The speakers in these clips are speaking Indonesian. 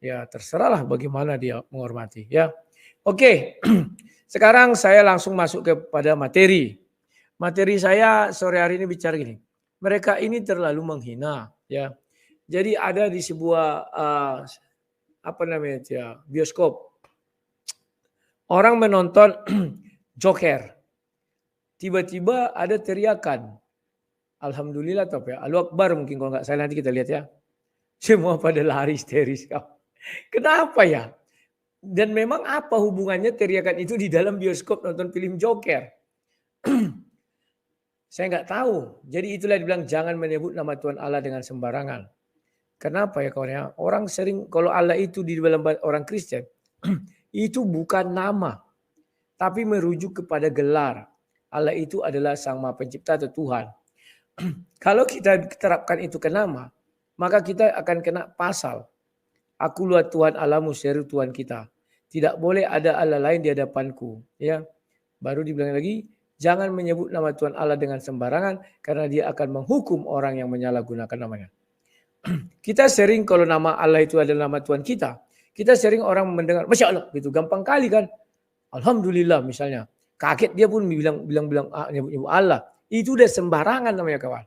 Ya terserahlah bagaimana dia menghormati ya. Oke, sekarang saya langsung masuk kepada materi. Materi saya sore hari ini bicara gini. Mereka ini terlalu menghina ya. Jadi ada di sebuah apa namanya ya, bioskop. Orang menonton Joker. Tiba-tiba ada teriakan. Alhamdulillah top ya. Allahu Akbar mungkin kalau nggak salah nanti kita lihat ya. Semua pada lari histeris. Kenapa ya? Dan memang apa hubungannya teriakan itu di dalam bioskop nonton film Joker? Saya nggak tahu. Jadi itulah dibilang jangan menyebut nama Tuhan Allah dengan sembarangan. Kenapa ya kawan ya? Orang sering kalau Allah itu di dalam orang Kristen itu bukan nama, tapi merujuk kepada gelar. Allah itu adalah Sang Maha Pencipta atau Tuhan. Kalau kita terapkan itu ke nama, maka kita akan kena pasal. Akulah Tuhan Allahmu, seru Tuhan kita. Tidak boleh ada Allah lain di hadapanku. Ya, baru dibilang lagi, jangan menyebut nama Tuhan Allah dengan sembarangan karena dia akan menghukum orang yang menyalahgunakan namanya. Kita sering kalau nama Allah itu adalah nama Tuhan kita sering orang mendengar, Masya Allah, gitu gampang kali kan. Alhamdulillah misalnya. Kaget dia pun bilang nyebut Allah. Itu udah sembarangan namanya kawan.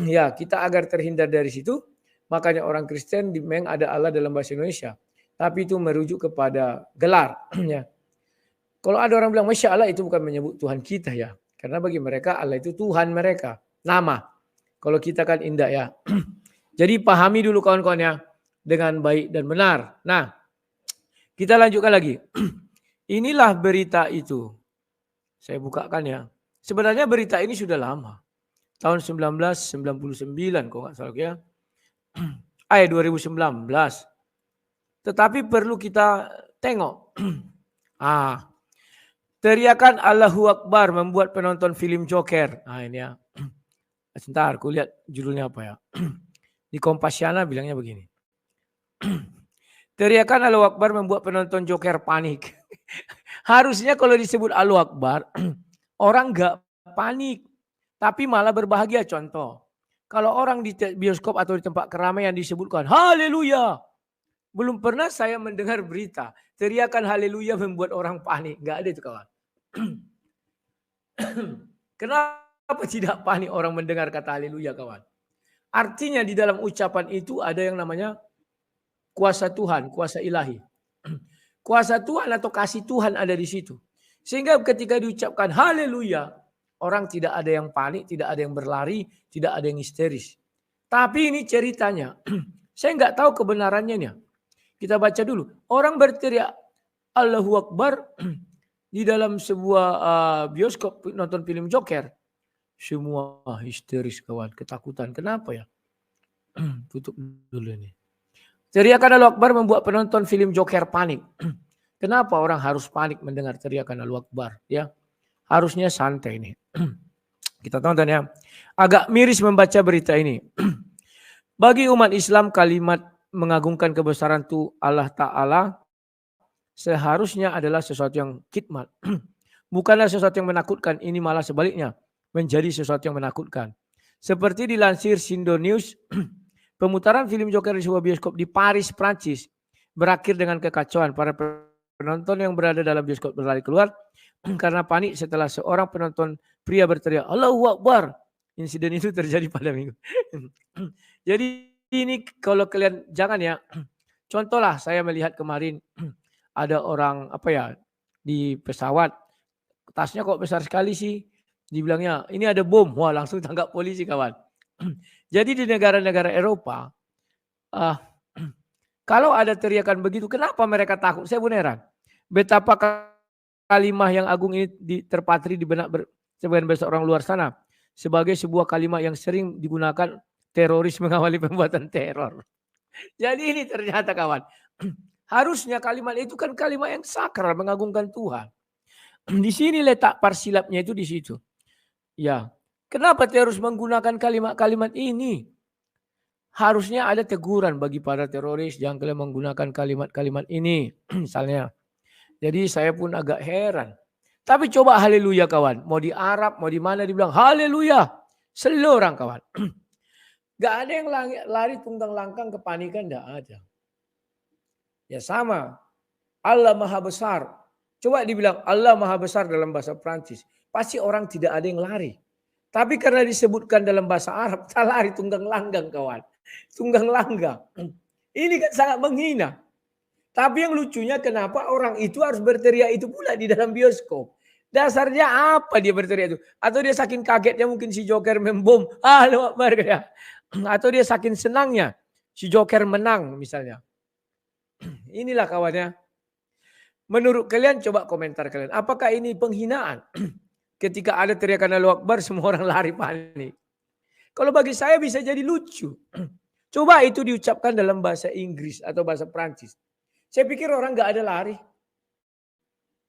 Ya, kita agar terhindar dari situ, makanya orang Kristen memang ada Allah dalam bahasa Indonesia. Tapi itu merujuk kepada gelar. Ya. Kalau ada orang bilang Masya Allah itu bukan menyebut Tuhan kita ya. Karena bagi mereka Allah itu Tuhan mereka. Nama. Kalau kita kan indah ya. Jadi pahami dulu kawan-kawan ya. Dengan baik dan benar. Nah, kita lanjutkan lagi. Inilah berita itu. Saya bukakan ya. Sebenarnya berita ini sudah lama. Tahun 1999 kalau nggak salah ya. Ayat 2019. Tetapi perlu kita tengok. Teriakan Allahu Akbar membuat penonton film Joker. Nah ini ya. Sebentar, aku lihat judulnya apa ya. Di Kompasiana bilangnya begini. Teriakan Allahu Akbar membuat penonton Joker panik. Harusnya kalau disebut Allahu Akbar, orang nggak panik. Tapi malah berbahagia. Contoh, kalau orang di bioskop atau di tempat keramaian disebutkan haleluya. Belum pernah saya mendengar berita teriakan haleluya membuat orang panik. Nggak ada itu kawan. Kenapa tidak panik orang mendengar kata haleluya kawan? Artinya di dalam ucapan itu ada yang namanya kuasa Tuhan, kuasa ilahi. Kuasa Tuhan atau kasih Tuhan ada di situ. Sehingga ketika diucapkan haleluya, orang tidak ada yang panik, tidak ada yang berlari, tidak ada yang histeris. Tapi ini ceritanya. Saya nggak tahu kebenarannya. Kita baca dulu. Orang berteriak Allahu Akbar di dalam sebuah bioskop nonton film Joker. Semua histeris kawan, ketakutan. Kenapa ya? Tutup dulu ini. Teriakan Allahu Akbar membuat penonton film Joker panik. Kenapa orang harus panik mendengar teriakan Allahu Akbar? Ya, harusnya santai nih. Kita tonton ya. Agak miris membaca berita ini. Bagi umat Islam kalimat mengagungkan kebesaran Tuhan Allah Ta'ala seharusnya adalah sesuatu yang khidmat. Bukanlah sesuatu yang menakutkan, ini malah sebaliknya menjadi sesuatu yang menakutkan. Seperti dilansir Sindo News, pemutaran film Joker di sebuah bioskop di Paris, Prancis berakhir dengan kekacauan. Para penonton yang berada dalam bioskop berlari keluar karena panik setelah seorang penonton pria berteriak Allahu Akbar. Insiden itu terjadi pada minggu. Jadi ini kalau kalian jangan ya. Contohlah saya melihat kemarin ada orang apa ya di pesawat tasnya kok besar sekali sih. Dibilangnya ini ada bom. Wah langsung tangkap polisi kawan. Jadi di negara-negara Eropa kalau ada teriakan begitu kenapa mereka takut? Saya pun heran. Betapa kalimat yang agung ini terpatri di benak sebagian besar orang luar sana sebagai sebuah kalimat yang sering digunakan teroris mengawali pembuatan teror. Jadi ini ternyata kawan. Harusnya kalimat itu kan kalimat yang sakral mengagungkan Tuhan. Di sini letak parsilapnya itu di situ. Ya, kenapa terus menggunakan kalimat-kalimat ini? Harusnya ada teguran bagi para teroris jangan kalian menggunakan kalimat-kalimat ini. Misalnya. Jadi saya pun agak heran. Tapi coba haleluya kawan. Mau di Arab, mau di mana dibilang haleluya. Seluruh orang kawan. Gak ada yang lari tunggang langkang kepanikan. Gak ada. Ya sama. Allah Maha Besar. Coba dibilang Allah Maha Besar dalam bahasa Prancis. Pasti orang tidak ada yang lari. Tapi karena disebutkan dalam bahasa Arab, tak lari tunggang langgang kawan. Tunggang langgang. Ini kan sangat menghina. Tapi yang lucunya kenapa orang itu harus berteriak itu pula di dalam bioskop. Dasarnya apa dia berteriak itu? Atau dia saking kagetnya mungkin si Joker membom. Allahu Akbar ya. Atau dia saking senangnya si Joker menang misalnya. Inilah kawannya. Menurut kalian coba komentar kalian. Apakah ini penghinaan? Ketika ada teriakan Allahu Akbar semua orang lari panik. Kalau bagi saya bisa jadi lucu. Coba itu diucapkan dalam bahasa Inggris atau bahasa Prancis. Saya pikir orang nggak ada lari.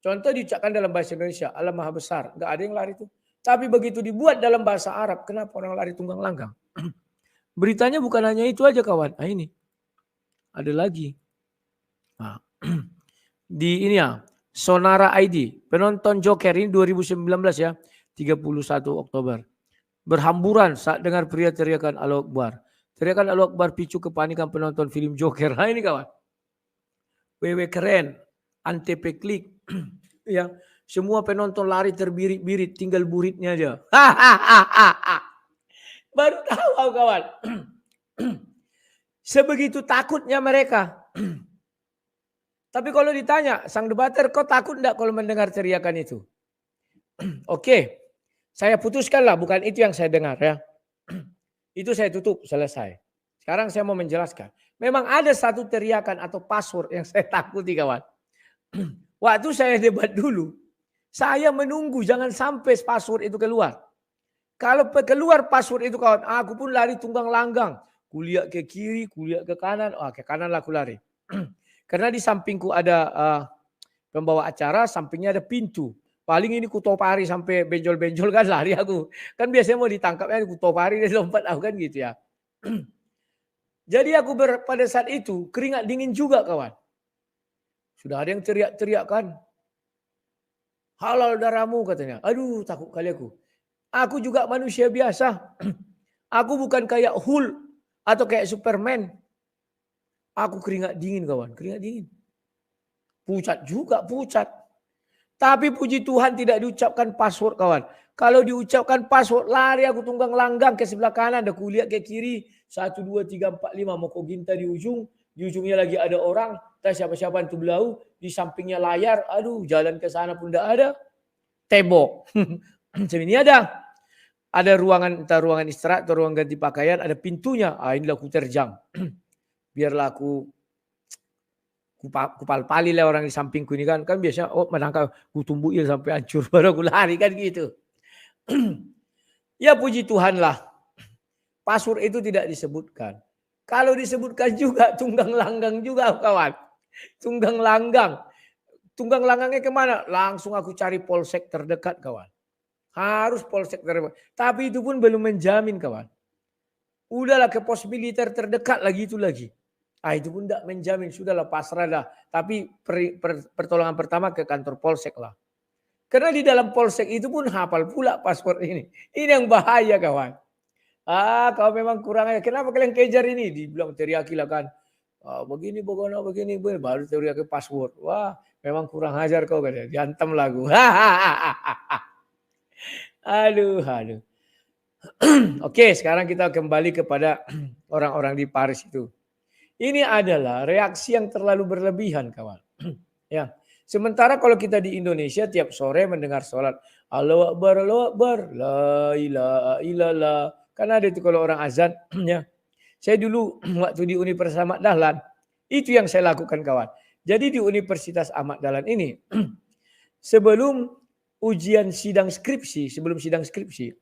Contoh diucapkan dalam bahasa Indonesia, Allah Maha Besar. Nggak ada yang lari itu. Tapi begitu dibuat dalam bahasa Arab, kenapa orang lari tunggang langgang? Beritanya bukan hanya itu aja kawan. Nah ini. Ada lagi. Nah, di ini ya, Sonara ID. Penonton Joker ini 2019 ya. 31 Oktober. Berhamburan saat dengar pria teriakan Allahu Akbar. Teriakan Allahu Akbar picu kepanikan penonton film Joker. Nah ini kawan. WW keren. Antep klik. Ya, semua penonton lari terbirit-birit, tinggal buritnya aja. Baru tahu kawan. Sebegitu takutnya mereka. Tapi kalau ditanya, sang debater, kau takut enggak kalau mendengar teriakan itu? Oke, saya putuskanlah, bukan itu yang saya dengar ya. Itu saya tutup, selesai. Sekarang saya mau menjelaskan. Memang ada satu teriakan atau password yang saya takuti kawan. Waktu saya debat dulu, saya menunggu jangan sampai password itu keluar. Kalau keluar password itu kawan, aku pun lari tunggang langgang. Kuliah ke kiri, kuliah ke kanan, ke kanan lah aku lari. Karena di sampingku ada pembawa acara, sampingnya ada pintu. Paling ini kutopari sampai benjol-benjol kan lari aku. Kan biasanya mau ditangkapnya kutopari dia lompat aku kan gitu ya. Jadi aku pada saat itu keringat dingin juga kawan. Sudah ada yang teriak-teriak kan. Halal darahmu katanya. Aduh takut kali aku. Aku juga manusia biasa. Aku bukan kayak Hulk atau kayak Superman. Aku keringat dingin kawan. Keringat dingin. Pucat juga pucat. Tapi puji Tuhan tidak diucapkan password kawan. Kalau diucapkan password lari aku tunggang langgang ke sebelah kanan. Ada kuliah ke kiri. 1, 2, 3, 4, 5. Mau kau ginta di ujung. Di ujungnya lagi ada orang. Tak siapa-siapa itu belau. Di sampingnya layar. Aduh jalan ke sana pun tidak ada. Tembok. Sini ada. Ada ruangan, entah ruangan istirahat atau ruang ganti pakaian. Ada pintunya. Inilah aku terjang. Biarlah aku kupal-pali lah orang di sampingku ini kan. Kan biasanya menangkap kutumbuil sampai hancur. Baru aku lari kan gitu. Ya puji Tuhan lah. Password itu tidak disebutkan. Kalau disebutkan juga tunggang langgang juga kawan. Tunggang langgang. Tunggang langgangnya kemana? Langsung aku cari polsek terdekat kawan. Harus polsek terdekat. Tapi itu pun belum menjamin kawan. Udahlah ke pos militer terdekat lagi itu lagi. Itu pun tidak menjamin. Sudahlah pasrah dah. Tapi pertolongan pertama ke kantor polsek lah. Karena di dalam polsek itu pun hafal pula password ini. Ini yang bahaya kawan. Kau memang kurang aja. Kenapa kalian kejar ini? Dibilang teriaki lah kan. Begini, begini. Baru teriaki password. Wah memang kurang ajar kau kan. Diantem lagu. Aduh. Oke sekarang kita kembali kepada orang-orang di Paris itu. Ini adalah reaksi yang terlalu berlebihan kawan. Ya. Sementara kalau kita di Indonesia tiap sore mendengar sholat. Allahu Akbar, Allahu Akbar. La ilaha illallah. Karena ada itu kalau orang azan. Ya. Saya dulu waktu di Universitas Ahmad Dahlan. Itu yang saya lakukan kawan. Jadi di Universitas Ahmad Dahlan ini. Sebelum ujian sidang skripsi. Sebelum sidang skripsi.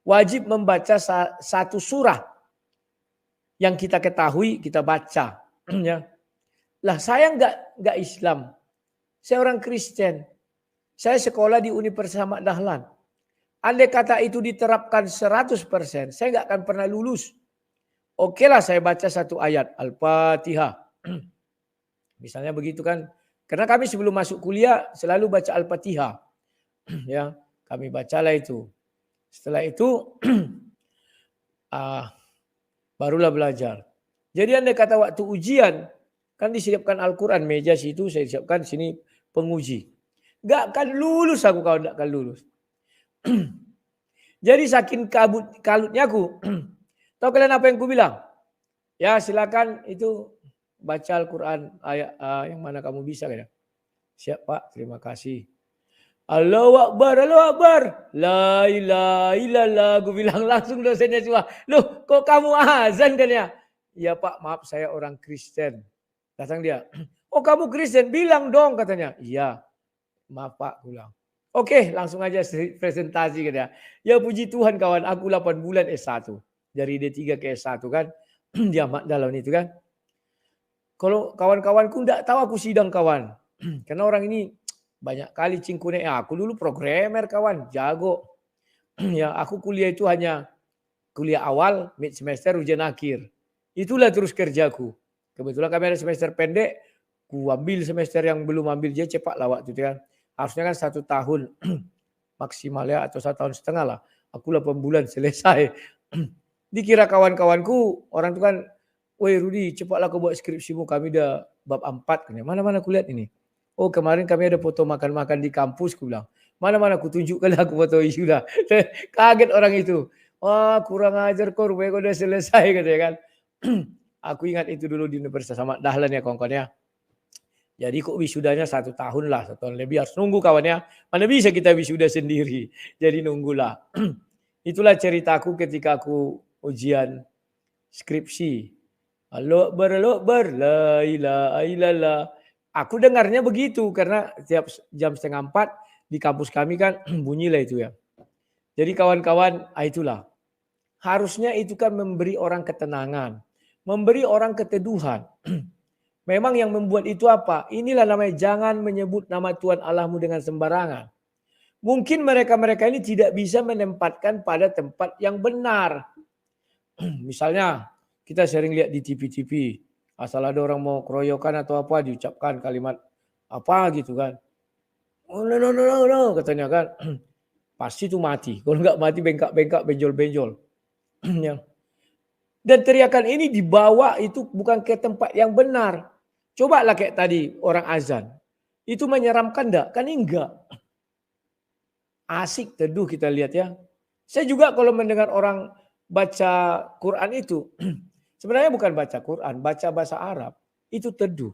Wajib membaca satu surah. Yang kita ketahui kita baca. Ya. Lah saya enggak Islam. Saya orang Kristen. Saya sekolah di Universitas Ahmad Dahlan. Andai kata itu diterapkan 100%, saya nggak akan pernah lulus. Oke lah saya baca satu ayat, Al-Fatihah. Misalnya begitu kan. Karena kami sebelum masuk kuliah selalu baca Al-Fatihah. Ya, kami bacalah itu. Setelah itu barulah belajar. Jadi andai kata waktu ujian, Kan disiapkan Al-Quran, meja situ saya siapkan, sini penguji. Gak akan lulus aku kalau gak akan lulus. Jadi saking kalutnya aku. Tahu kalian apa yang aku bilang? Ya silakan itu baca Al-Quran ayat yang mana kamu bisa. Kan? Siap Pak, terima kasih. Allahu Akbar, Allahu Akbar. La ilaha illallah. Aku bilang langsung dosennya cuma. Loh kok kamu azan kan ya? Ya Pak, maaf saya orang Kristen. Datang dia. Oh kamu Kristen? Bilang dong katanya. Iya. Maaf Pak, aku bilang. Oke, langsung aja presentasi katanya. Ya puji Tuhan kawan, aku 8 bulan S1. Dari D3 ke S1 kan. Dia dalam itu kan. Kalau kawan-kawanku enggak tahu aku sidang kawan. Karena orang ini banyak kali cingkune. Ya, aku dulu programmer kawan, jago. Ya, aku kuliah itu hanya kuliah awal, mid semester, ujian akhir. Itulah terus kerjaku. Kebetulan kami ada semester pendek, ku ambil semester yang belum ambil dia cepat lah waktu itu kan. Harusnya kan 1 tahun maksimal ya atau 1,5 tahun lah. Aku 8 bulan selesai. Dikira kawan-kawanku orang itu kan, woi Rudi cepatlah kau buat skripsimu, kami udah bab 4. Mana-mana aku lihat ini. Oh kemarin kami ada foto makan-makan di kampus, aku bilang. Mana-mana aku tunjukkan aku foto sudah. Kaget orang itu. Wah kurang ajar kau, rupanya kau udah selesai katanya kan. Aku ingat itu dulu di Universitas Ahmad Dahlan ya kawan-kawan ya. Jadi kok wisudanya 1 tahun lah, 1 tahun lebih harus nunggu kawan ya. Mana bisa kita wisuda sendiri. Jadi nunggulah. Itulah ceritaku ketika aku ujian skripsi. Allahu Akbar, Allahu Akbar, la ilaha illallah. Aku dengarnya begitu karena tiap jam 3:30 di kampus kami kan bunyilah itu ya. Jadi kawan-kawan, itulah. Harusnya itu kan memberi orang ketenangan, memberi orang keteduhan. Memang yang membuat itu apa? Inilah namanya jangan menyebut nama Tuhan Allahmu dengan sembarangan. Mungkin mereka-mereka ini tidak bisa menempatkan pada tempat yang benar. Misalnya kita sering lihat di TV-TV, asal ada orang mau keroyokan atau apa diucapkan kalimat apa gitu kan. Oh, no, katanya kan. Pasti itu mati. Kalau nggak mati bengkak-bengkak, benjol-benjol. Dan teriakan ini dibawa itu bukan ke tempat yang benar. Cobalah kayak tadi orang azan. Itu menyeramkan enggak? Kan enggak. Asik teduh kita lihat ya. Saya juga kalau mendengar orang baca Quran itu, sebenarnya bukan baca Quran, baca bahasa Arab, itu teduh.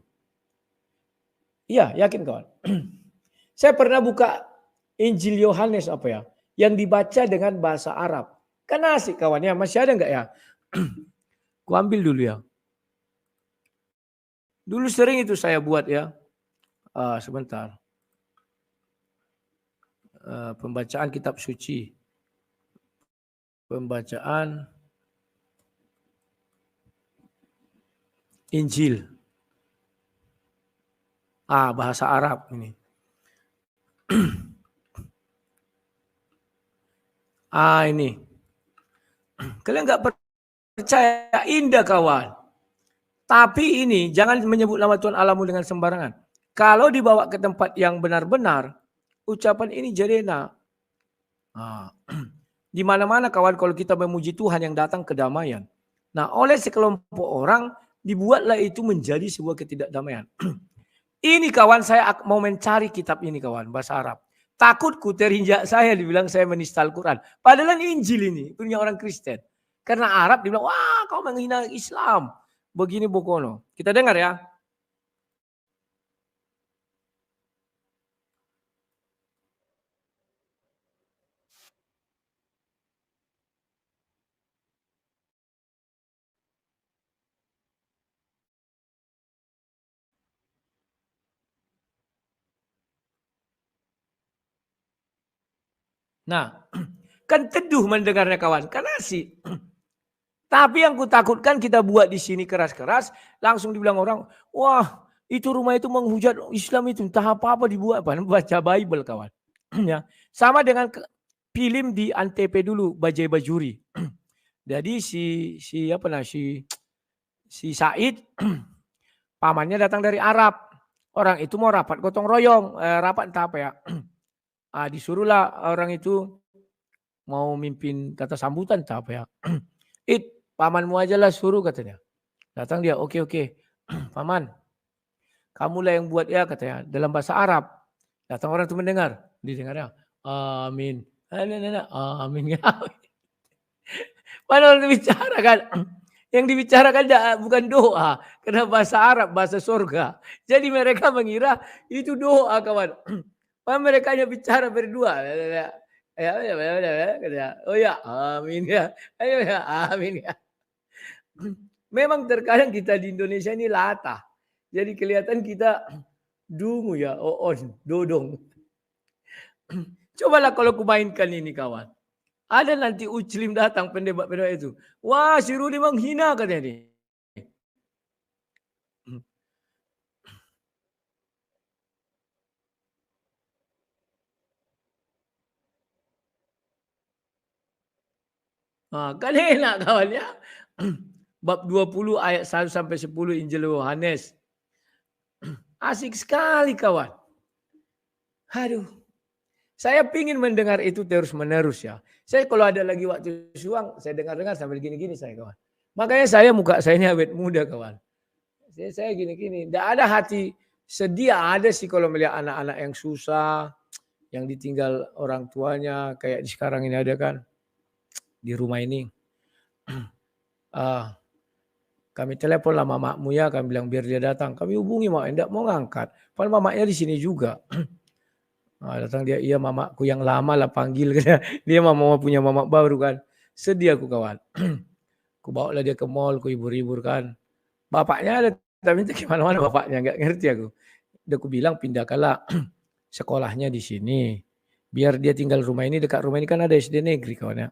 Iya, yakin kawan. Saya pernah buka Injil Yohanes apa ya, yang dibaca dengan bahasa Arab. Kan asik kawan ya, masih ada enggak ya? Ku ambil dulu ya. Dulu sering itu saya buat ya. Sebentar. Pembacaan kitab suci. Pembacaan Injil. Bahasa Arab ini. Ini. Kalian nggak percaya, indah kawan. Tapi ini jangan menyebut nama Tuhan Allahmu dengan sembarangan. Kalau dibawa ke tempat yang benar-benar, ucapan ini jadi enak. Di mana-mana kawan kalau kita memuji Tuhan yang datang kedamaian. Nah oleh sekelompok orang dibuatlah itu menjadi sebuah ketidakdamaian. Ini kawan saya mau mencari kitab ini kawan bahasa Arab. Takutku terinjak saya dibilang saya menista Al-Quran. Padahal Injil ini punya orang Kristen. Karena Arab dibilang wah kau menghina Islam. Begini bokono. Kita dengar ya. Nah, kan teduh mendengarnya kawan, kan asik. Tapi yang kutakutkan kita buat di sini keras-keras, langsung dibilang orang, wah itu rumah itu menghujat Islam itu, entah apa-apa dibuat, baca Bible kawan. Ya, sama dengan film di Antv dulu, Bajai Bajuri. Jadi si Said, pamannya datang dari Arab. Orang itu mau rapat gotong royong, rapat entah apa ya. Disuruhlah orang itu mau mimpin kata sambutan entah apa ya. Pamanmu aja lah suruh katanya. Datang dia, oke. Paman, Kamulah yang buat ya katanya dalam bahasa Arab. Datang orang itu mendengar, didengarnya amin. Amin. Padahal dibicara kan. Yang dibicarakan bukan doa, karena bahasa Arab, bahasa surga. Jadi mereka mengira itu doa, kawan. Mereka hanya bicara berdua. Oh ya, amin ya. Ayo ya, amin ya. Memang terkadang kita di Indonesia ini latah. Jadi kelihatan kita dungu ya, dodong. Cobalah kalau kumainkan ini, kawan. Ada nanti Uclim datang, pendebat-pendebat itu. Wah, si Rudi menghina katanya nih. Kan enak, kawan ya. Bab 20 ayat 1 sampai 10 Injil Yohanes. Asik sekali, kawan. Aduh. Saya pingin mendengar itu terus-menerus ya. Saya kalau ada lagi waktu suang, saya dengar-dengar sambil gini-gini saya, kawan. Makanya saya muka saya ini awet muda, kawan. Saya gini-gini. Tidak ada hati sedih, ada sih kalau melihat anak-anak yang susah, yang ditinggal orang tuanya, kayak di sekarang ini ada kan, di rumah ini. Kami telepon lah mamakmu ya, kami bilang biar dia datang. Kami hubungi mak, tidak mau ngangkat. Padahal mamaknya di sini juga. Datang dia, iya mamaku yang lama lah panggil. Dia mama punya mamak baru kan. Sedih aku, kawan. Ku bawa lah dia ke mall, ku hibur-hibur kan. Bapaknya ada, tapi minta gimana-mana bapaknya, nggak ngerti aku. Udah ku bilang pindahkanlah sekolahnya di sini. Biar dia tinggal rumah ini, dekat rumah ini kan ada SD negeri, kawan ya.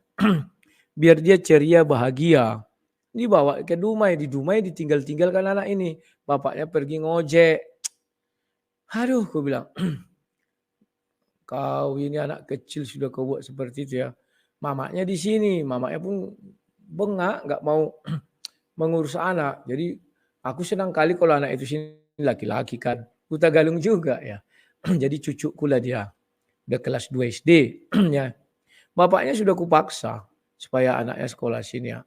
Biar dia ceria, bahagia. Dibawa ke Dumai, di Dumai ditinggal-tinggalkan anak ini. Bapaknya pergi ngojek. Aduh, aku bilang, kau ini anak kecil sudah kau buat seperti itu ya. Mamaknya di sini, mamaknya pun bengak, nggak mau mengurus anak. Jadi aku senang kali kalau anak itu sini laki-laki kan. Kuta galung juga ya. Jadi cucuku lah dia. Udah kelas 2 SD. Ya. Bapaknya sudah kupaksa supaya anaknya sekolah sini ya.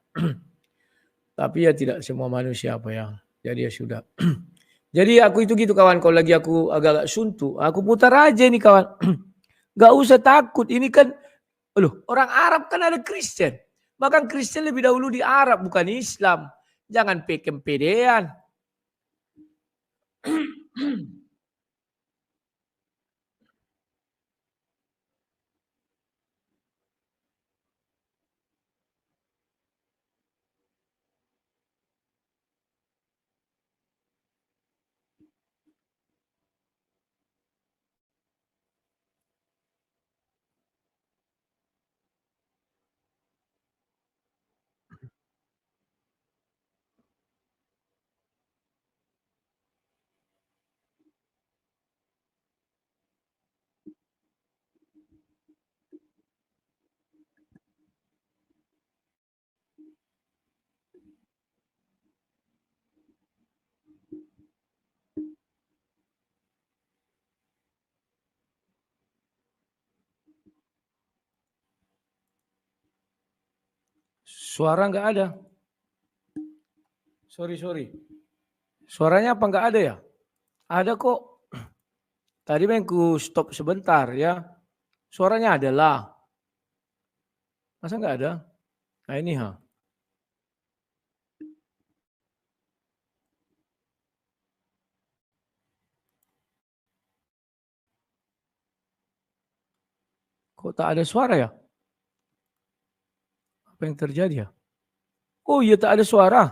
Tapi ya tidak semua manusia apa ya. Jadi ya sudah. Jadi aku itu gitu, kawan. Kalau lagi aku agak-agak suntuk, aku putar aja nih, kawan. Gak usah takut. Ini kan, orang Arab kan ada Kristen. Bahkan Kristen lebih dahulu di Arab, bukan Islam. Jangan pedean. Suara nggak ada. Sorry. Suaranya apa nggak ada ya? Ada kok. Tadi main ku stop sebentar ya. Suaranya ada lah. Masa nggak ada? Nah ini ha. Kok tak ada suara ya? Apa yang terjadi ya? Oh iya, tak ada suara.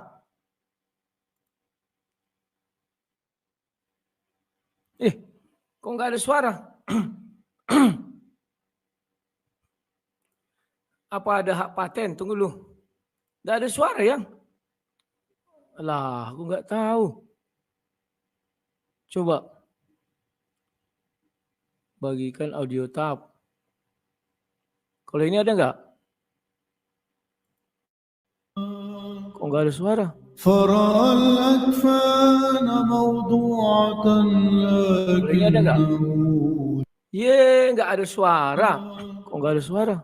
Kok nggak ada suara? Apa ada hak paten? Tunggu dulu. Nggak ada suara ya? Alah, aku nggak tahu. Coba bagikan audio tab. Kalau ini ada nggak? Kok nggak ada suara? Kalau ini ada nggak? Nggak ada suara. Kok nggak ada suara?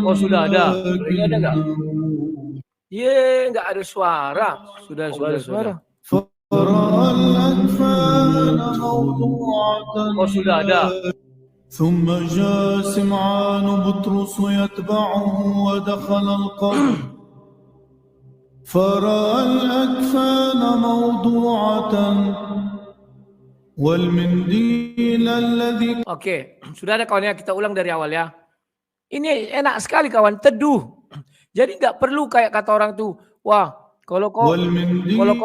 Oh sudah ada. Kalau ini ada nggak? Ye, nggak ada suara. Sudah. فرأى الأكفان موضوعة Oh, sudah ada. ثم جاء سمعان بطرس يتبعه ودخل القبر فرأى الأكفان موضوعة والمنديل الذي. Oke, sudah ada kawan ya, kita ulang dari awal ya. Ini enak sekali kawan, teduh. Jadi nggak perlu kayak kata orang tuh, wah kalau kau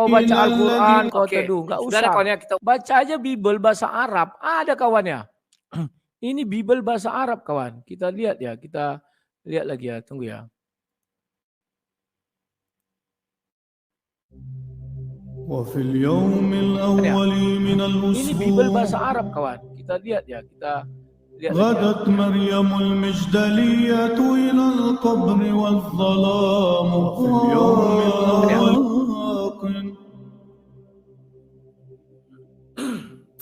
baca Al-Quran, kau teduh, nggak usah. Sudah ada kawan ya, kita baca aja Bible bahasa Arab, ada kawannya. Ini Bible bahasa Arab kawan, kita lihat ya, kita lihat lagi ya, tunggu ya. Ini Bible bahasa Arab kawan, kita lihat ya, kita lihat lagi ya. غدت مريم المجدلية إلى القبر والظلام في اليوم الأول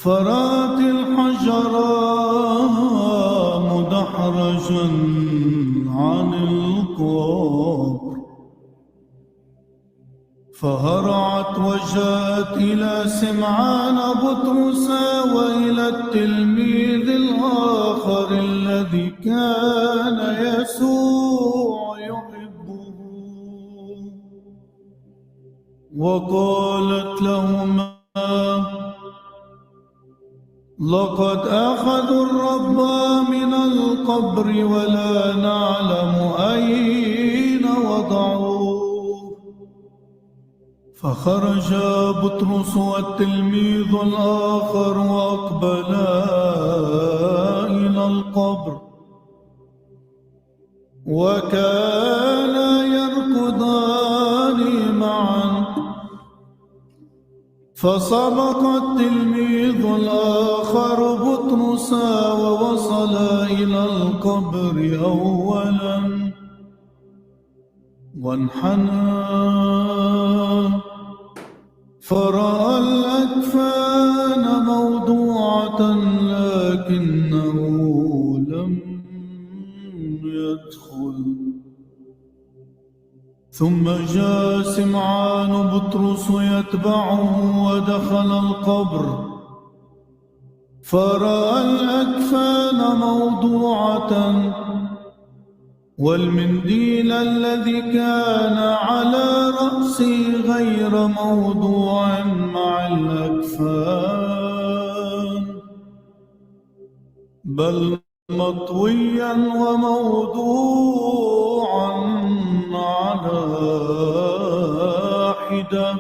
فرأت الحجر مدحرجا عن القبر فهرعت وجاءت إلى سمعان بطرس وإلى التلميذ الآخر الذي كان يسوع يحبه وقالت لهما لقد أخذوا الرب من القبر ولا نعلم أين وضعوه فخرج بطرس والتلميذ الآخر وأقبلا إلى القبر وكانا يركضان معا فسبق التلميذ الآخر بطرس ووصل إلى القبر أولا وانحنى فرأى الأكفان موضوعة لكنه لم يدخل ثم جاء سمعان بطرس يتبعه ودخل القبر فرأى الأكفان موضوعة والمنديل الذي كان على رأسه غير موضوع مع الأكفان بل مطويا وموضوعا على حدة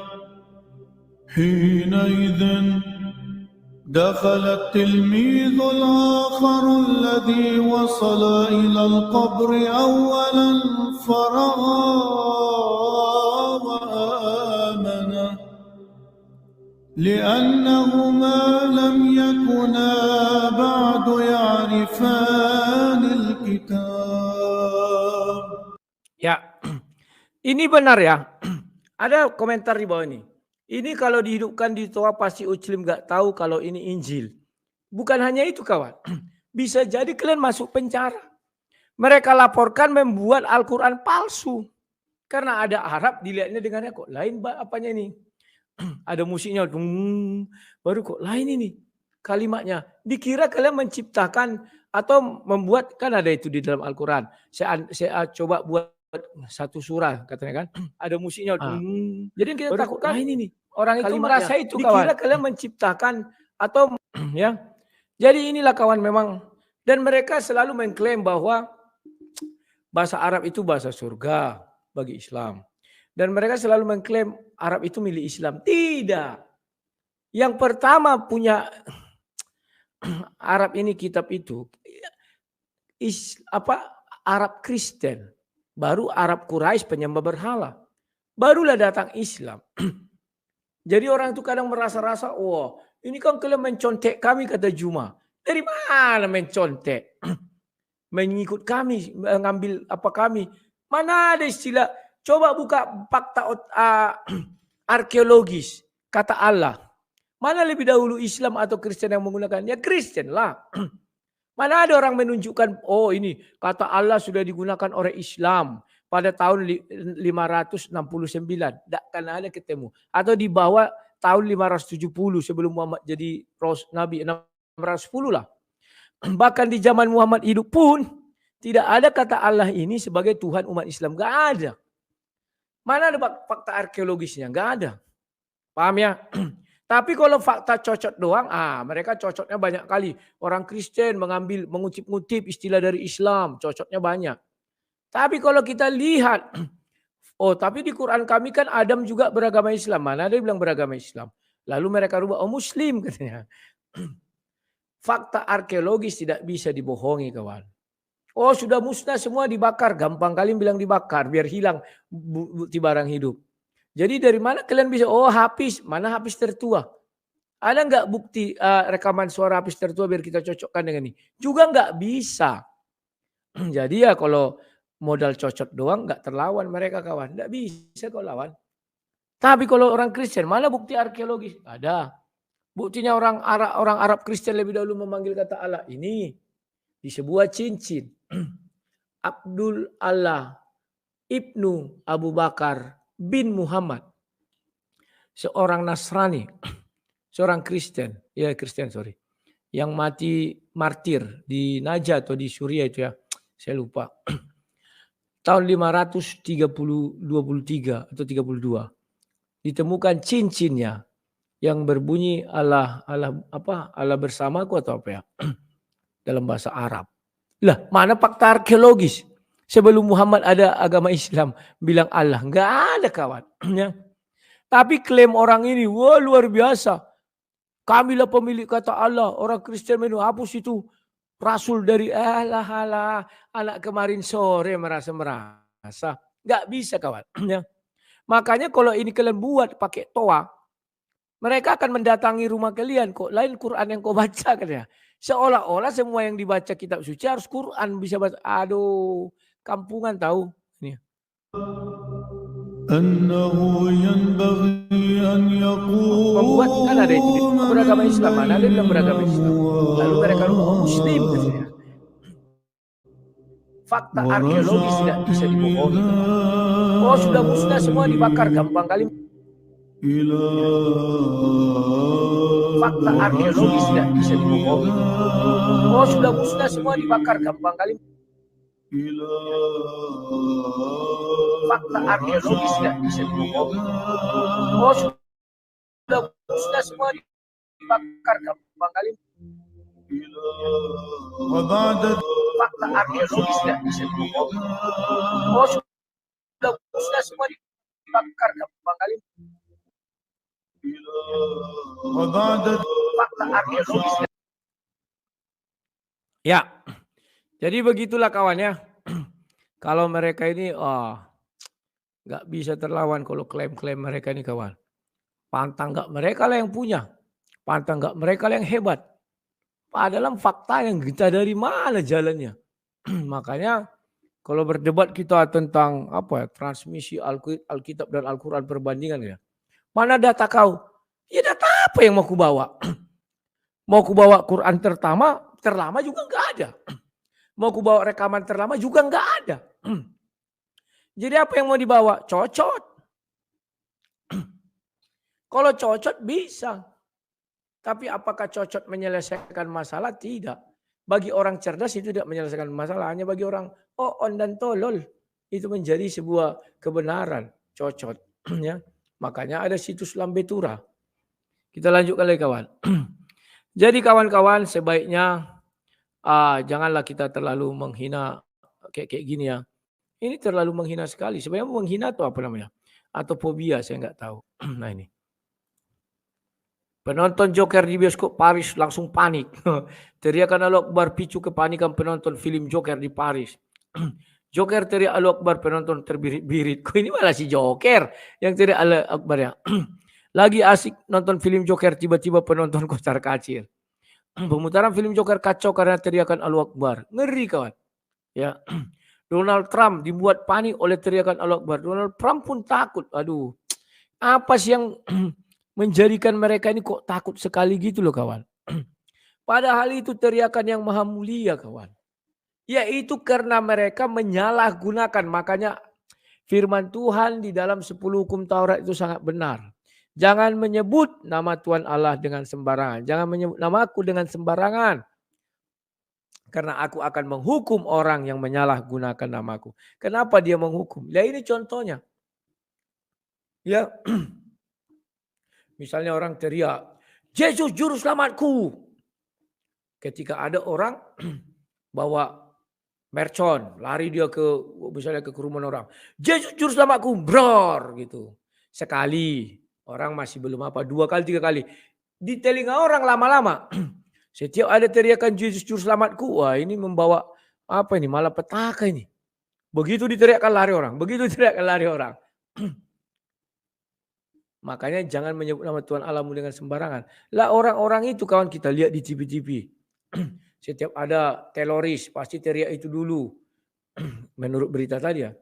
حينئذ دخل التلميذ الآخر الذي وصل إلى القبر أولا فرأى وآمن لأنهما لم يكونا بعد يعرفان الكتاب. Ya, ini benar ya. Ada komentar di bawah ini. Ini kalau dihidupkan di Torah pasti Muslim gak tahu kalau ini Injil. Bukan hanya itu kawan. Bisa jadi kalian masuk penjara. Mereka laporkan membuat Al-Quran palsu. Karena ada Arab dilihatnya dengannya kok lain apanya ini. Ada musiknya. Baru kok lain ini kalimatnya. Dikira kalian menciptakan atau membuat, kan ada itu di dalam Al-Quran. Saya coba buat satu surah katanya kan. Ada musiknya. Jadi kita takutkan ini. Orang itu merasa itu kawan. Dikira kalian menciptakan atau ya. Jadi inilah kawan memang. Dan mereka selalu mengklaim bahwa bahasa Arab itu bahasa surga bagi Islam. Dan mereka selalu mengklaim Arab itu milik Islam. Tidak. Yang pertama punya Arab ini kitab itu Arab Kristen. Baru Arab Quraisy penyembah berhala. Barulah datang Islam. Jadi orang itu kadang merasa-rasa, wah ini kan kalian mencontek kami kata Juma. Dari mana mencontek? Mengikut kami, mengambil apa kami. Mana ada istilah, coba buka fakta arkeologis, kata Allah. Mana lebih dahulu Islam atau Kristen yang menggunakan? Ya Kristen lah. Mana ada orang menunjukkan, oh ini kata Allah sudah digunakan oleh Islam. pada tahun 569. Tidak akan ada ketemu. Atau di bawah tahun 570 sebelum Muhammad jadi Nabi, 610 lah. Bahkan di zaman Muhammad hidup pun tidak ada kata Allah ini sebagai Tuhan umat Islam. Gak ada. Mana ada fakta arkeologisnya? Gak ada. Paham ya? Tapi kalau fakta cocok doang, mereka cocoknya banyak kali. Orang Kristen mengutip-ngutip istilah dari Islam, cocoknya banyak. Tapi kalau kita lihat, tapi di Quran kami kan Adam juga beragama Islam. Mana ada yang bilang beragama Islam? Lalu mereka rubah, Muslim katanya. Fakta arkeologis tidak bisa dibohongi kawan. Sudah musnah semua dibakar. Gampang kali bilang dibakar biar hilang bukti barang hidup. Jadi dari mana kalian bisa? Hafiz. Mana Hafiz tertua? Ada nggak bukti rekaman suara Hafiz tertua biar kita cocokkan dengan ini? Juga nggak bisa. Jadi ya kalau modal cocok doang nggak terlawan mereka kawan. Nggak bisa kau lawan. Tapi kalau orang Kristen, mana bukti arkeologis? Ada. Buktinya orang Arab Kristen lebih dahulu memanggil kata Allah. Ini di sebuah cincin. Abdul Allah Ibnu Abu Bakar bin Muhammad. Seorang Nasrani. Seorang Kristen. Yang mati martir di Najaf atau di Suriah itu ya. Saya lupa. Tahun 523 atau 32. Ditemukan cincinnya. Yang berbunyi Allah bersamaku atau apa ya. Dalam bahasa Arab. Lah, mana fakta arkeologis? Sebelum Muhammad ada agama Islam bilang Allah. Enggak ada kawan. Tapi klaim orang ini, luar biasa. Kamilah pemilik kata Allah. Orang Kristen hapus itu. Rasul dari alah. Anak kemarin sore merasa. Enggak bisa kawan. Makanya kalau ini kalian buat pakai toa. Mereka akan mendatangi rumah kalian. Kok lain Quran yang kau baca katanya. Seolah-olah semua yang dibaca kitab suci harus Quran bisa baca. Aduh, kampungan tahu. Ini. Membuat kan ada itu beragama Islam, mana ada yang beragama Islam. Lalu mereka Muslim katanya. Fakta arkeologis tidak bisa dibohongi. Sudah musnah semua dibakar, gampang kali. Fakta arkeologis tidak bisa dibohongi. Sudah musnah semua dibakar, gampang kali. Fakta arkeologis tidak bisa dibohongi. Sudah musnah semua dibakar, gampang kali. Fakta arkeologis tidak bisa dibohongi. Sudah musnah semua dibakar, gampang kali. Fakta arkeologis. Ya, jadi begitulah kawannya. Kalau mereka ini, nggak bisa terlawan kalau klaim-klaim mereka ini kawan. Pantang nggak mereka lah yang punya, pantang nggak mereka lah yang hebat. Padahal fakta yang kita dari mana jalannya. Makanya kalau berdebat kita tentang transmisi Alkitab dan Al-Quran perbandingan ya. Mana data kau? Ya data apa yang mau ku bawa? Mau ku bawa Quran terlama juga enggak ada. Mau ku bawa rekaman terlama juga enggak ada. Jadi apa yang mau dibawa? Cocok. Kalau cocok bisa. Tapi apakah cocok menyelesaikan masalah? Tidak. Bagi orang cerdas itu tidak menyelesaikan masalah. Hanya bagi orang on dan tolol. Itu menjadi sebuah kebenaran. Cocok. Ya. Makanya ada situs Lambetura. Kita lanjutkan lagi kawan. Jadi kawan-kawan sebaiknya janganlah kita terlalu menghina kayak gini ya. Ini terlalu menghina sekali. Sebenarnya menghina atau apa namanya? Atau fobia saya nggak tahu. Nah ini. Penonton Joker di bioskop Paris langsung panik. Teriakan Allahu Akbar picu kepanikan penonton film Joker di Paris. Joker teriak Allahu Akbar, penonton terbirit-birit. Kok ini malah si Joker yang teriak Allahu Akbar ya. Lagi asik nonton film Joker, tiba-tiba penonton kocar-kacir. Pemutaran film Joker kacau karena teriakan Allahu Akbar. Ngeri kawan. Ya. Donald Trump dibuat panik oleh teriakan Allahu Akbar. Donald Trump pun takut. Aduh. Apa sih yang menjadikan mereka ini kok takut sekali gitu loh kawan. Padahal itu teriakan yang maha mulia kawan. Yaitu karena mereka menyalahgunakan. Makanya Firman Tuhan di dalam 10 hukum Taurat itu sangat benar. Jangan menyebut nama Tuhan Allah dengan sembarangan. Jangan menyebut namaku dengan sembarangan. Karena aku akan menghukum orang yang menyalahgunakan namaku. Kenapa dia menghukum? Ya ini contohnya. Ya, misalnya orang teriak, Yesus juru selamatku. Ketika ada orang bawa mercon, lari dia ke misalnya ke kerumunan orang. Yesus juru selamatku, bror gitu. Sekali, orang masih belum apa, 2 kali, 3 kali. Di telinga orang lama-lama. Setiap ada teriakan Yesus juru selamatku, wah ini membawa apa ini, malapetaka ini. Begitu diteriakkan lari orang, begitu diteriakkan lari orang. Makanya jangan menyebut nama Tuhan Allahmu dengan sembarangan. Lah orang-orang itu kawan kita lihat di TV-TV. Setiap ada teroris pasti teriak itu dulu. Menurut berita tadi ya.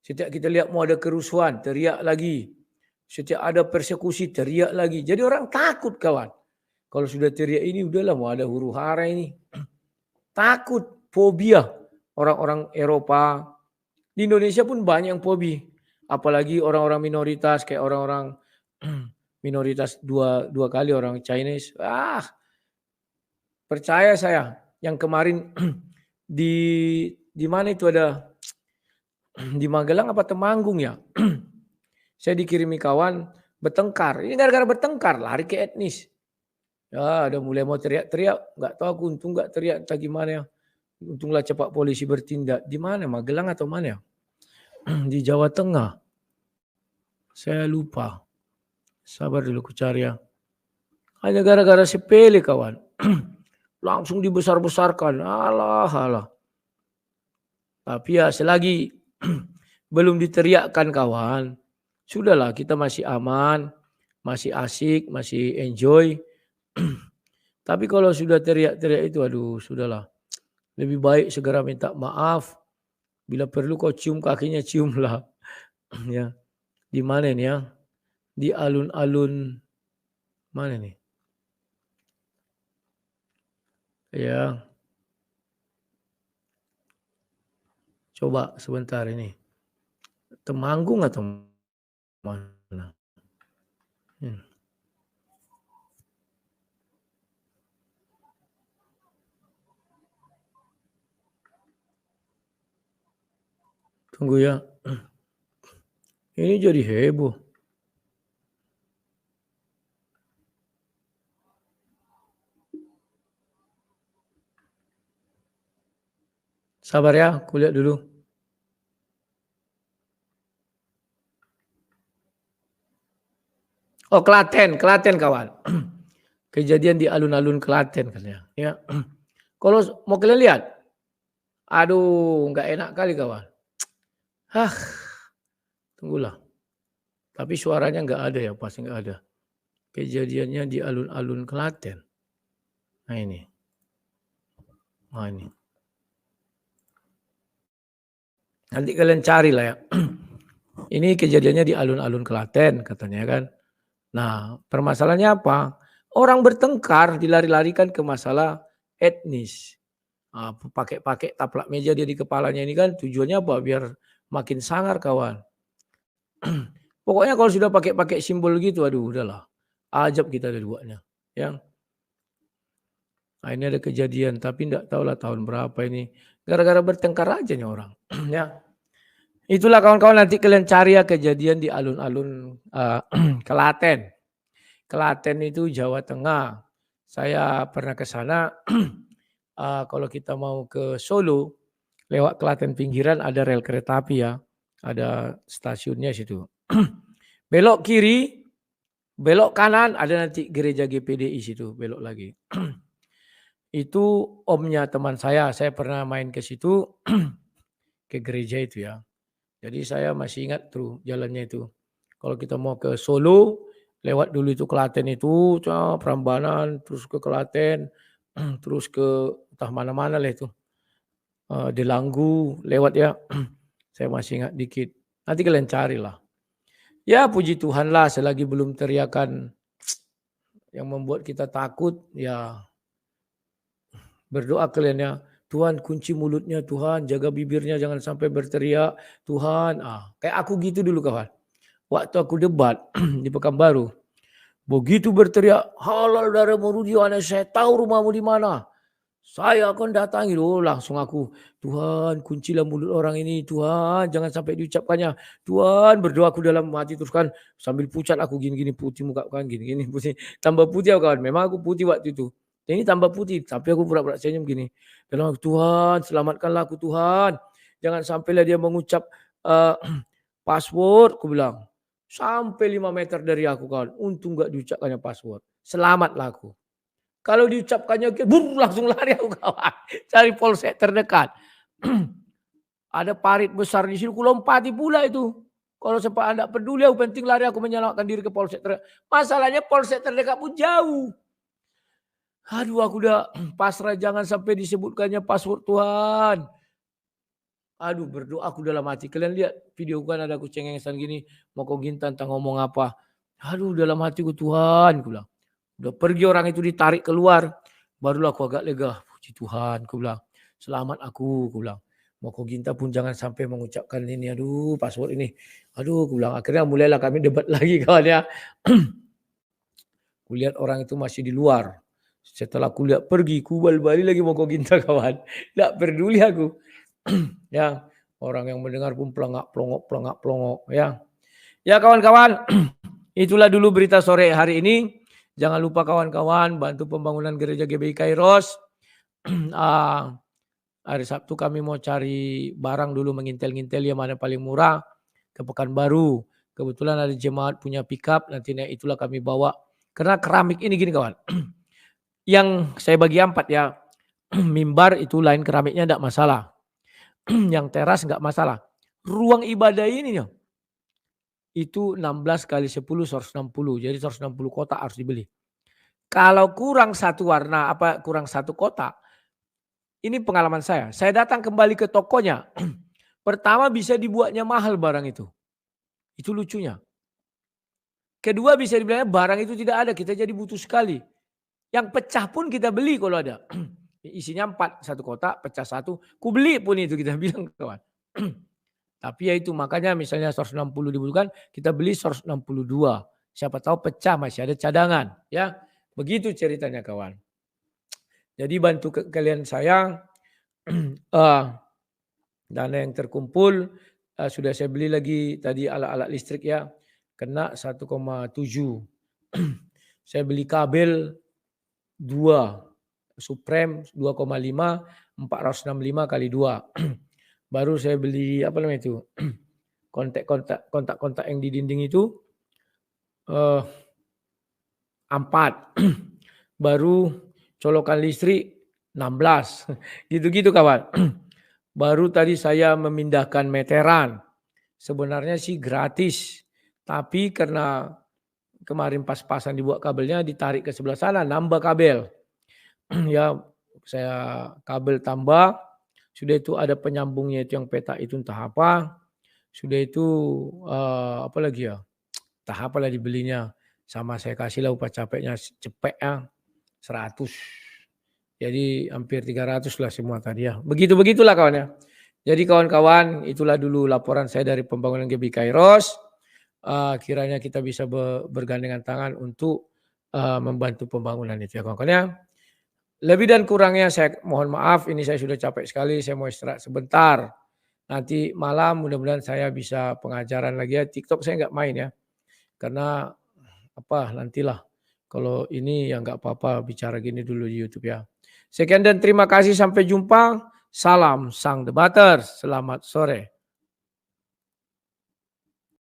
Setiap kita lihat mau ada kerusuhan teriak lagi. Setiap ada persekusi teriak lagi. Jadi orang takut kawan. Kalau sudah teriak ini udahlah mau ada huru hara ini. Takut, fobia. Orang-orang Eropa. Di Indonesia pun banyak yang fobi. Apalagi orang-orang minoritas kayak orang-orang minoritas dua kali orang Chinese. Percaya saya yang kemarin di mana itu ada di Magelang apa Temanggung ya. Saya dikirimi kawan bertengkar. Ini gara-gara bertengkar lari ke etnis. Ya, ada mulai mau teriak-teriak, nggak tahu aku untung nggak teriak entah gimana ya. Untunglah cepat polisi bertindak. Di mana? Magelang atau mana ya? Di Jawa Tengah. Saya lupa. Sabar dulu ku cari ya. Hanya gara-gara sepele kawan. Langsung dibesar-besarkan. Alah. Tapi ya selagi belum diteriakkan kawan. Sudahlah kita masih aman. Masih asik, masih enjoy. Tapi kalau sudah teriak-teriak itu aduh sudahlah. Lebih baik segera minta maaf. Bila perlu kau cium kakinya ciumlah. Ya. Di mana ini ya? Di alun-alun mana nih? Ya. Coba sebentar ini. Temanggung atau mana? Tunggu ya. Ini jadi heboh. Sabar ya, aku lihat dulu. Oh, Klaten kawan. Kejadian di alun-alun Klaten katanya. Ya. Kalau mau kalian lihat, aduh, nggak enak kali kawan. Tunggulah. Tapi suaranya nggak ada ya, pasti nggak ada. Kejadiannya di alun-alun Klaten. Nah ini. Nanti kalian cari lah ya. Ini kejadiannya di alun-alun Klaten katanya kan. Nah permasalahannya apa? Orang bertengkar dilari-larikan ke masalah etnis. Pakai taplak meja dia di kepalanya ini kan tujuannya apa? Biar makin sangar kawan. Pokoknya kalau sudah pakai simbol gitu, aduh udahlah. Ajab kita dua-duanya. Ya. Nah, ini ada kejadian, tapi enggak tahulah tahun berapa ini. Gara-gara bertengkar aja nih orang. Ya. Itulah kawan-kawan nanti kalian cari ya kejadian di alun-alun Klaten. Klaten itu Jawa Tengah. Saya pernah ke sana. Kalau kita mau ke Solo, lewat Klaten pinggiran ada rel kereta api ya. Ada stasiunnya situ. Belok kiri, belok kanan ada nanti gereja GPDI situ, belok lagi. Itu omnya teman saya pernah main ke situ, ke gereja itu ya. Jadi saya masih ingat tuh jalannya itu. Kalau kita mau ke Solo, lewat dulu itu Klaten itu, Prambanan, terus ke Klaten, terus ke entah mana-mana lah itu. Delanggu, lewat ya. Saya masih ingat dikit. Nanti kalian carilah. Ya puji Tuhan lah selagi belum teriakan yang membuat kita takut ya berdoa kalian ya. Tuhan kunci mulutnya, Tuhan jaga bibirnya jangan sampai berteriak, Tuhan. Kayak aku gitu dulu kawan. Waktu aku debat di Pekanbaru. Begitu berteriak, halal darahmu Rudi Yohanes, saya tahu rumahmu di mana. Saya akan datangi. Langsung aku, Tuhan kuncilah mulut orang ini, Tuhan jangan sampai diucapkannya. Tuhan berdoa aku dalam hati terus kan sambil pucat aku gini-gini putih muka kan gini-gini putih. Tambah putih aku kawan, memang aku putih waktu itu. Ini tambah putih, tapi aku pura-pura senyum gini. Dalam aku, Tuhan selamatkanlah aku Tuhan. Jangan sampailah dia mengucap password, aku bilang. Sampai 5 meter dari aku kawan. Untung gak diucapkannya password. Selamatlah aku. Kalau diucapkannya langsung lari aku kawan. Cari polsek terdekat. Ada parit besar di sini. Aku lompati pula itu. Kalau sempat anda peduli, aku penting lari aku menyelamatkan diri ke polsek terdekat. Masalahnya polsek terdekat pun jauh. Aduh aku udah pasrah jangan sampai disebutkannya password Tuhan. Aduh berdoa aku dalam hati. Kalian lihat video kan ada aku cengengesan gini. Mau kau gintan tentang ngomong apa. Aduh dalam hatiku Tuhan. Aku bilang. Udah pergi orang itu ditarik keluar. Barulah aku agak lega. Puji Tuhan. Aku bilang. Selamat aku bilang. Mau kau ginta pun jangan sampai mengucapkan ini. Aduh password ini. Aduh aku bilang. Akhirnya mulailah kami debat lagi kawan ya. Kulihat orang itu masih di luar. Setelah kulihat pergi. Balik lagi mau kau ginta kawan. Tidak peduli aku. Ya, orang yang mendengar pun pelongok ya. Ya kawan-kawan, itulah dulu berita sore hari ini. Jangan lupa kawan-kawan bantu pembangunan gereja GBI Kairos. Hari Sabtu kami mau cari barang dulu mengintel-ngintel yang mana paling murah ke Pekanbaru. Kebetulan ada jemaat punya pickup, nantinya itulah kami bawa. Karena keramik ini gini kawan. Yang saya bagi 4 ya. Mimbar itu lain keramiknya tidak masalah. Yang teras nggak masalah. Ruang ibadah ini nih, itu 16 kali 10 160. Jadi 160 kotak harus dibeli. Kalau kurang satu warna, kurang satu kotak, ini pengalaman saya. Saya datang kembali ke tokonya. Pertama bisa dibuatnya mahal barang itu. Itu lucunya. Kedua bisa dibilangnya barang itu tidak ada, kita jadi butuh sekali. Yang pecah pun kita beli kalau ada. Isinya 4, satu kotak, pecah 1. Ku beli pun itu kita bilang kawan. Tapi ya itu makanya misalnya 160 dibutuhkan, kita beli 162. Siapa tahu pecah masih ada cadangan. Ya, begitu ceritanya kawan. Jadi bantu kalian sayang. Dana yang terkumpul. Sudah saya beli lagi tadi alat-alat listrik ya. Kena 1,7. Saya beli kabel 2. Supreme 2,5 465 kali 2. Baru saya beli apa namanya itu? Kontak-kontak yang di dinding itu 4. Baru colokan listrik 16. Gitu-gitu kawan. Baru tadi saya memindahkan meteran. Sebenarnya sih gratis. Tapi karena kemarin pas-pasan dibuat kabelnya ditarik ke sebelah sana nambah kabel. Ya saya kabel tambah, sudah itu ada penyambungnya itu yang petak itu entah apa, sudah itu apa lagi ya, entah apalah dibelinya, sama saya kasihlah upah capeknya cepet ya 100, jadi hampir 300 lah semua tadi ya, begitulah kawan ya. Jadi kawan-kawan itulah dulu laporan saya dari pembangunan GBI Kairos. Kiranya kita bisa bergandengan tangan untuk membantu pembangunan itu ya kawan-kawan ya. Lebih dan kurangnya saya mohon maaf, ini saya sudah capek sekali, saya mau istirahat sebentar. Nanti malam mudah-mudahan saya bisa pengajaran lagi ya. TikTok saya nggak main ya. Karena nantilah. Kalau ini ya nggak apa-apa bicara gini dulu di YouTube ya. Sekian dan terima kasih, sampai jumpa. Salam Sang Debaters, selamat sore.